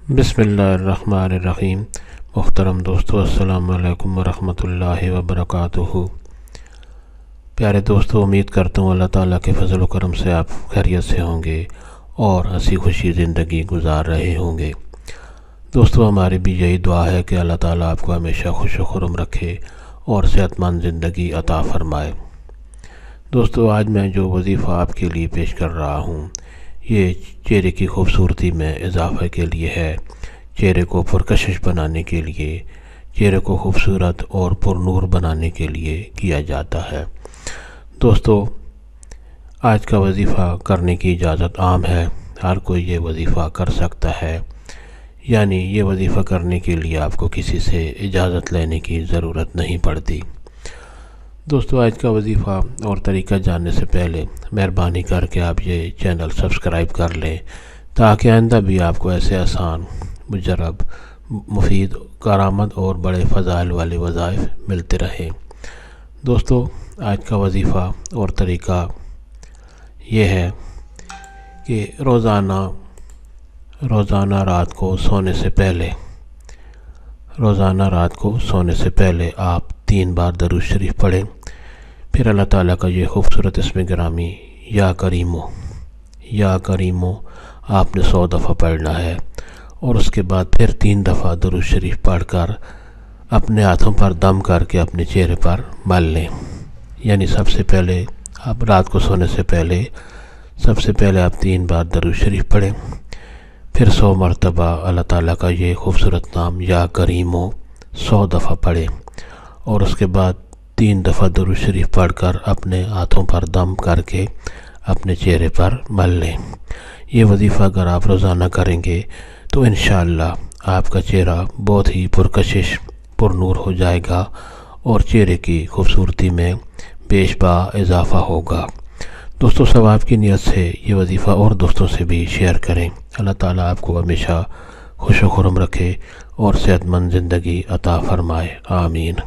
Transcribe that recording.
بسم اللہ الرحمن الرحیم۔ محترم دوستو، السلام علیکم ورحمۃ اللہ وبرکاتہ۔ پیارے دوستو، امید کرتا ہوں اللہ تعالیٰ کے فضل و کرم سے آپ خیریت سے ہوں گے اور ہنسی خوشی زندگی گزار رہے ہوں گے۔ دوستو، ہماری بھی یہی دعا ہے کہ اللہ تعالیٰ آپ کو ہمیشہ خوش و خرم رکھے اور صحت مند زندگی عطا فرمائے۔ دوستو، آج میں جو وظیفہ آپ کے لیے پیش کر رہا ہوں یہ چہرے کی خوبصورتی میں اضافہ کے لیے ہے، چہرے کو پرکشش بنانے کے لیے، چہرے کو خوبصورت اور پر نور بنانے کے لیے کیا جاتا ہے۔ دوستو، آج کا وظیفہ کرنے کی اجازت عام ہے، ہر کوئی یہ وظیفہ کر سکتا ہے، یعنی یہ وظیفہ کرنے کے لیے آپ کو کسی سے اجازت لینے کی ضرورت نہیں پڑتی۔ دوستو، آج کا وظیفہ اور طریقہ جاننے سے پہلے مہربانی کر کے آپ یہ چینل سبسکرائب کر لیں تاکہ آئندہ بھی آپ کو ایسے آسان، مجرب، مفید، کارآمد اور بڑے فضائل والے وظائف ملتے رہیں۔ دوستو، آج کا وظیفہ اور طریقہ یہ ہے کہ روزانہ رات کو سونے سے پہلے آپ 3 بار درود شریف پڑھیں، پھر اللہ تعالیٰ کا یہ خوبصورت اسم گرامی یا کریمو آپ نے 100 دفعہ پڑھنا ہے، اور اس کے بعد پھر 3 دفعہ درود شریف پڑھ کر اپنے ہاتھوں پر دم کر کے اپنے چہرے پر مل لیں۔ یعنی سب سے پہلے آپ رات کو سونے سے پہلے آپ 3 بار درود شریف پڑھیں، پھر 100 مرتبہ اللہ تعالیٰ کا یہ خوبصورت نام یا کریمو 100 دفعہ پڑھیں، اور اس کے بعد 3 دفعہ درود شریف پڑھ کر اپنے ہاتھوں پر دم کر کے اپنے چہرے پر مل لیں۔ یہ وظیفہ اگر آپ روزانہ کریں گے تو انشاءاللہ آپ کا چہرہ بہت ہی پرکشش، پر نور ہو جائے گا اور چہرے کی خوبصورتی میں بیش با اضافہ ہوگا۔ دوستو، ثواب کی نیت سے یہ وظیفہ اور دوستوں سے بھی شیئر کریں۔ اللہ تعالیٰ آپ کو ہمیشہ خوش و خرم رکھے اور صحت مند زندگی عطا فرمائے، آمین۔